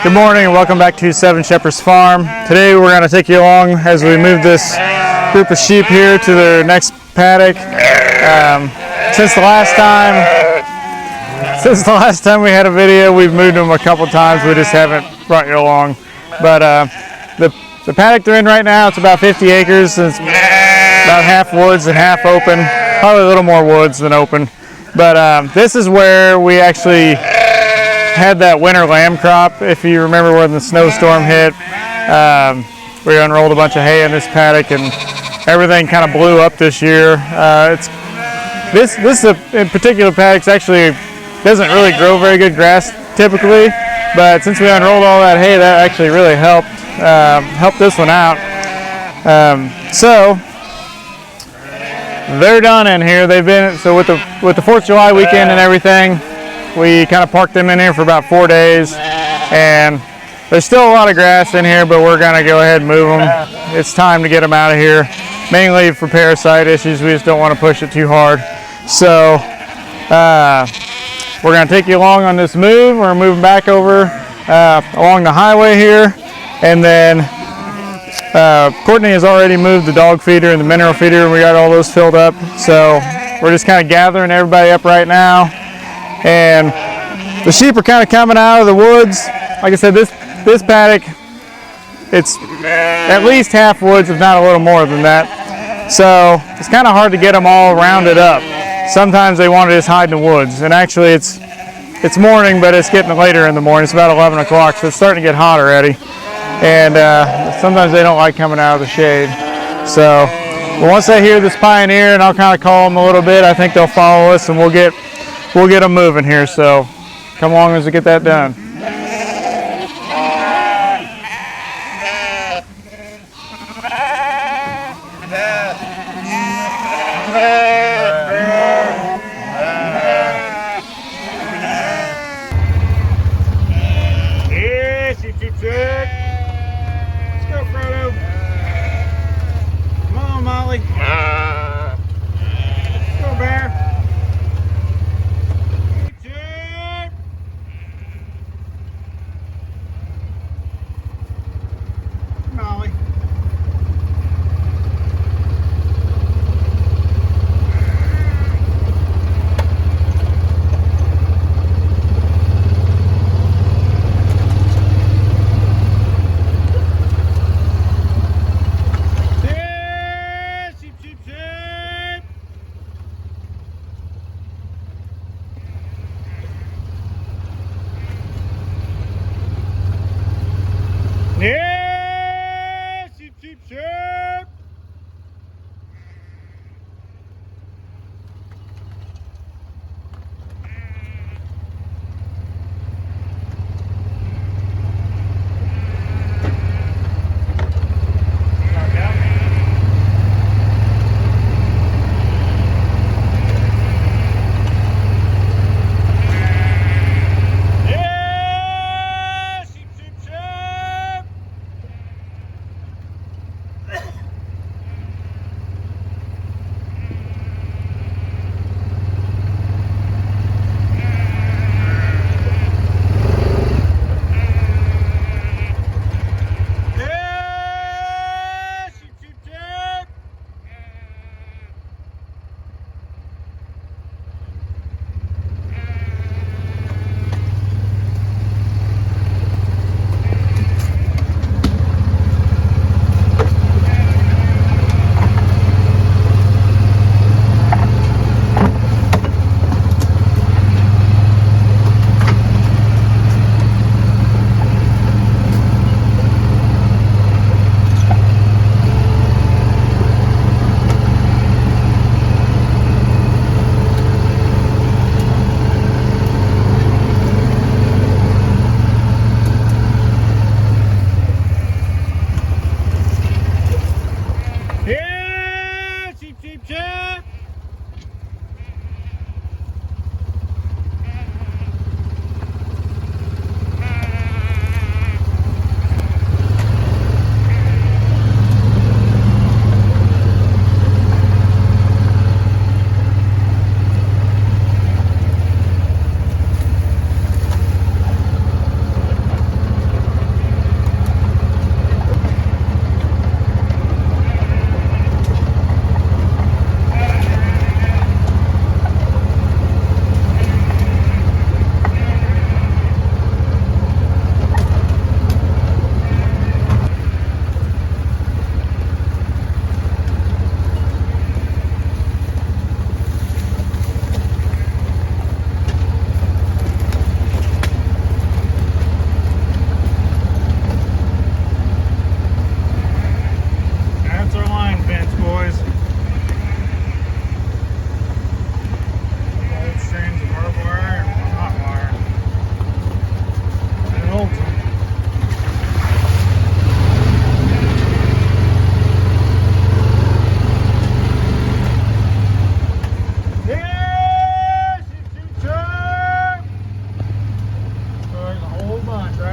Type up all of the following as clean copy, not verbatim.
Good morning and welcome back to Seven Shepherds Farm. Today we're going to take you along as we move this group of sheep here to their next paddock. Since the last time we had a video, we've moved them a couple times. We just haven't brought you along. But the paddock they're in right now, it's about 50 acres. It's about half woods and half open. Probably a little more woods than open. But this is where we actually had that winter lamb crop. If you remember when the snowstorm hit, we unrolled a bunch of hay in this paddock and everything kind of blew up this year. This in particular paddock actually doesn't really grow very good grass typically, but since we unrolled all that hay, that actually really helped this one out. So they're done in here. They've been with the 4th of July weekend and everything. We kind of parked them in here for about 4 days, and there's still a lot of grass in here, but we're going to go ahead and move them. It's time to get them out of here, mainly for parasite issues. We just don't want to push it too hard. So we're going to take you along on this move. We're moving back over along the highway here, and then Courtney has already moved the dog feeder and the mineral feeder, and we got all those filled up. So we're just kind of gathering everybody up right now. And the sheep are kind of coming out of the woods. Like I said, this paddock, it's at least half woods, if not a little more than that. So it's kind of hard to get them all rounded up. Sometimes they want to just hide in the woods. And actually it's morning, but it's getting later in the morning. It's about 11 o'clock, so it's starting to get hot already. And sometimes they don't like coming out of the shade. So once they hear this pioneer, and I'll kind of call them a little bit, I think they'll follow us, and we'll get them moving here. So come along as we get that done. Yes, you two trick. Let's go, Frodo. Come on, Molly. Let's go, Bear.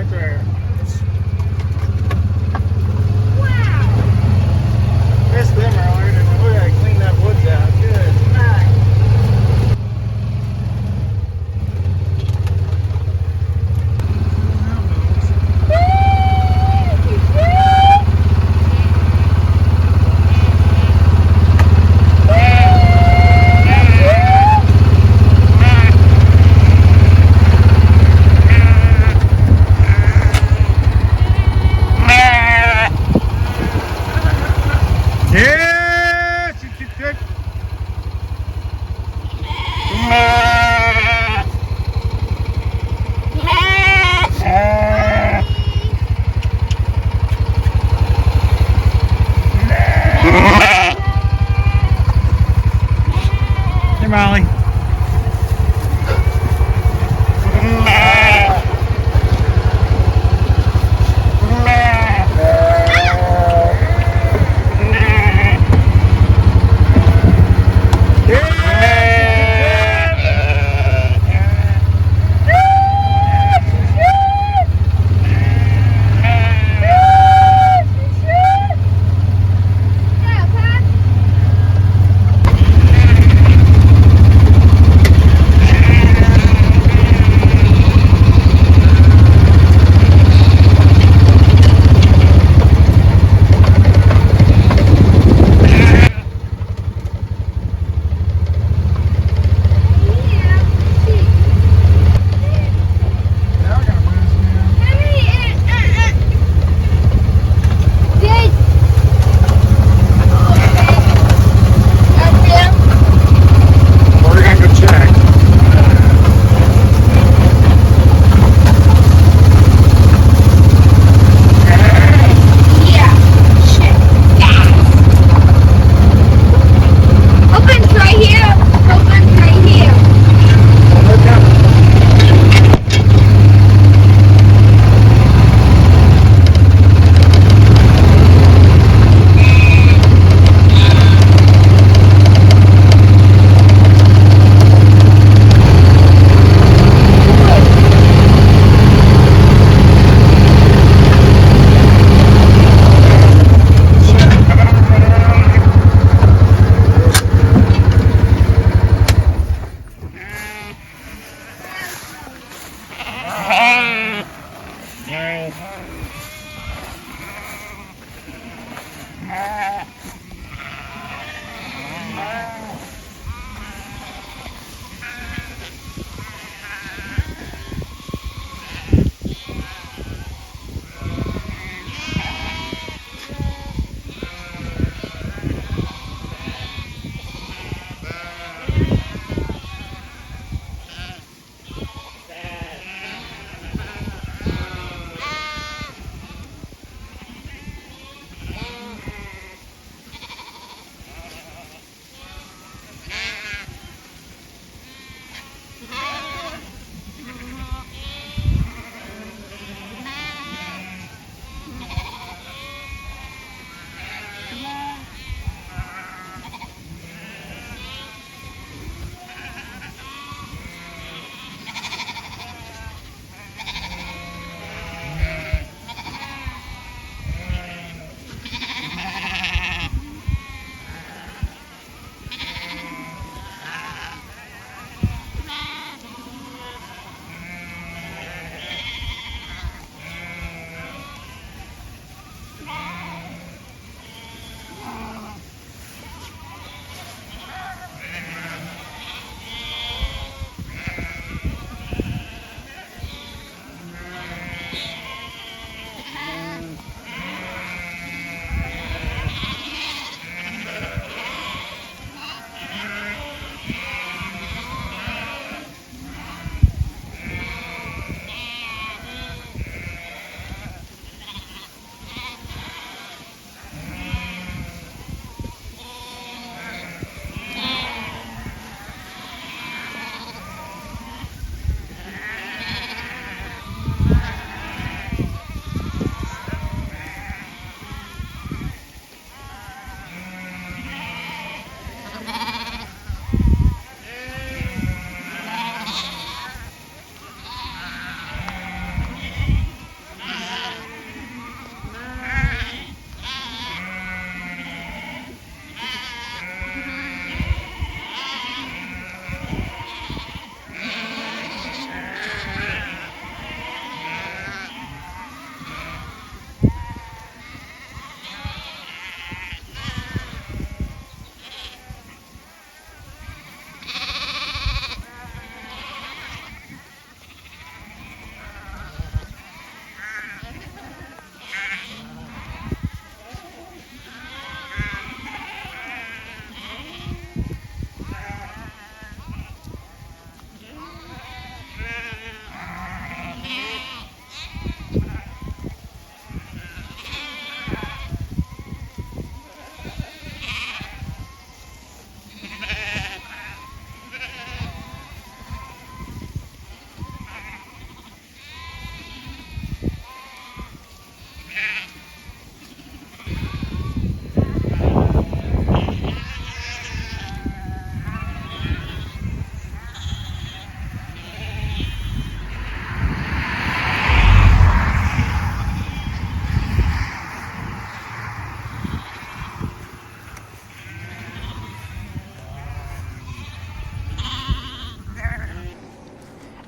right there. Missed them earlier, didn't we? Look at that, clean that woods out. Good.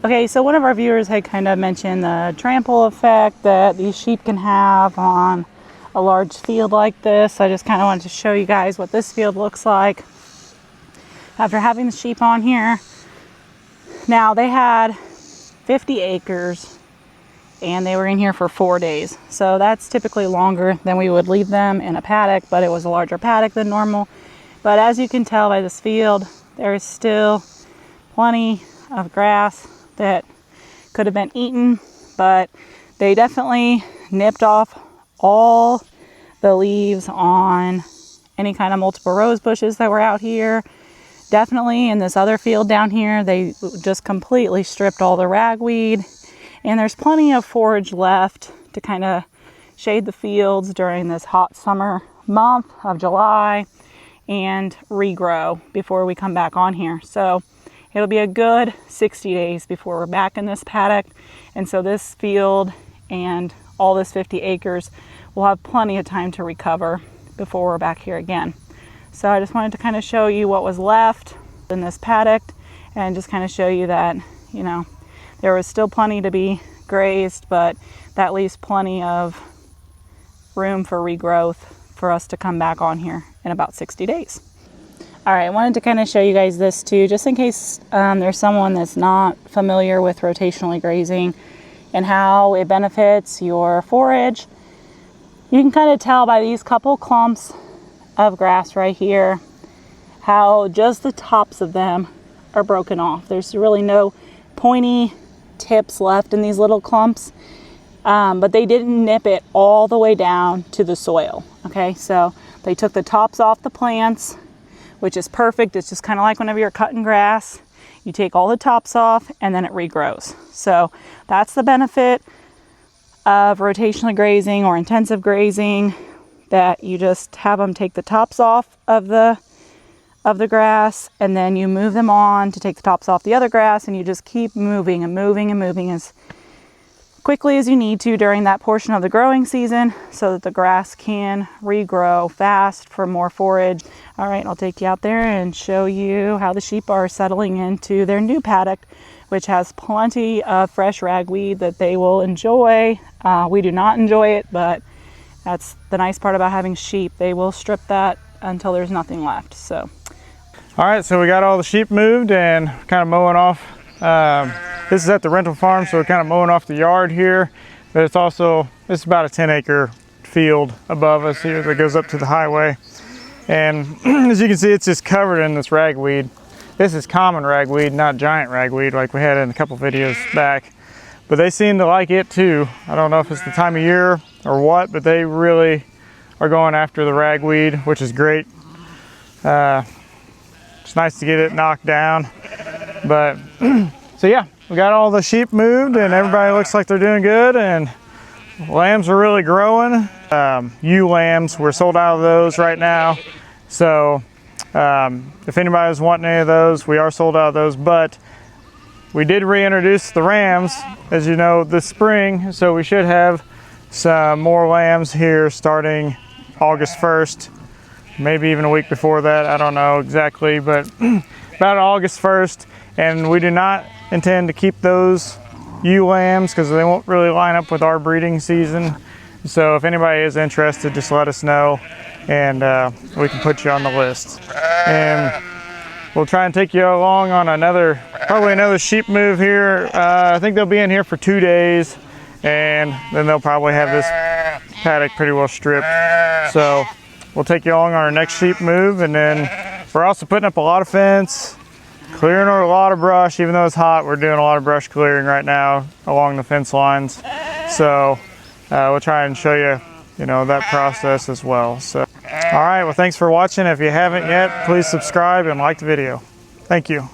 Okay, so one of our viewers had kind of mentioned the trample effect that these sheep can have on a large field like this. I just kind of wanted to show you guys what this field looks like after having the sheep on here. Now, they had 50 acres and they were in here for 4 days. So that's typically longer than we would leave them in a paddock, but it was a larger paddock than normal. But as you can tell by this field, there is still plenty of grass that could have been eaten, but they definitely nipped off all the leaves on any kind of multiple rose bushes that were out here. Definitely in this other field down here, they just completely stripped all the ragweed, and there's plenty of forage left to kind of shade the fields during this hot summer month of July and regrow before we come back on here. So it'll be a good 60 days before we're back in this paddock. And so this field and all this 50 acres will have plenty of time to recover before we're back here again. So I just wanted to kind of show you what was left in this paddock and just kind of show you that, you know, there was still plenty to be grazed, but that leaves plenty of room for regrowth for us to come back on here in about 60 days. All right, I wanted to kind of show you guys this too, just in case there's someone that's not familiar with rotationally grazing and how it benefits your forage. You can kind of tell by these couple clumps of grass right here how just the tops of them are broken off. There's really no pointy tips left in these little clumps, but they didn't nip it all the way down to the soil. Okay, so they took the tops off the plants, which is perfect. It's just kind of like whenever you're cutting grass, you take all the tops off and then it regrows. So that's the benefit of rotationally grazing or intensive grazing, that you just have them take the tops off of the grass, and then you move them on to take the tops off the other grass, and you just keep moving and moving and moving as quickly as you need to during that portion of the growing season so that the grass can regrow fast for more forage. All right, I'll take you out there and show you how the sheep are settling into their new paddock, which has plenty of fresh ragweed that they will enjoy. We do not enjoy it, but that's the nice part about having sheep. They will strip that until there's nothing left. So, all right, so we got all the sheep moved and kind of mowing off. This is at the rental farm, so we're kind of mowing off the yard here. But it's also, it's about a 10-acre field above us here that goes up to the highway. And as you can see, it's just covered in this ragweed. This is common ragweed, not giant ragweed like we had in a couple videos back. But they seem to like it too. I don't know if it's the time of year or what, but they really are going after the ragweed, which is great. It's nice to get it knocked down. But so yeah, we got all the sheep moved and everybody looks like they're doing good, and lambs are really growing. Ewe lambs, we're sold out of those right now. So if anybody's wanting any of those, we are sold out of those, but we did reintroduce the rams, as you know, this spring, so we should have some more lambs here starting August 1st, maybe even a week before that, I don't know exactly, but about August 1st, and we do not intend to keep those ewe lambs because they won't really line up with our breeding season. So if anybody is interested, just let us know and we can put you on the list. And we'll try and take you along on probably another sheep move here. I think they'll be in here for 2 days, and then they'll probably have this paddock pretty well stripped. So we'll take you along on our next sheep move, and then we're also putting up a lot of fence, clearing a lot of brush. Even though it's hot, we're doing a lot of brush clearing right now along the fence lines. So we'll try and show you, that process as well. So, all right, well, thanks for watching. If you haven't yet, please subscribe and like the video. Thank you.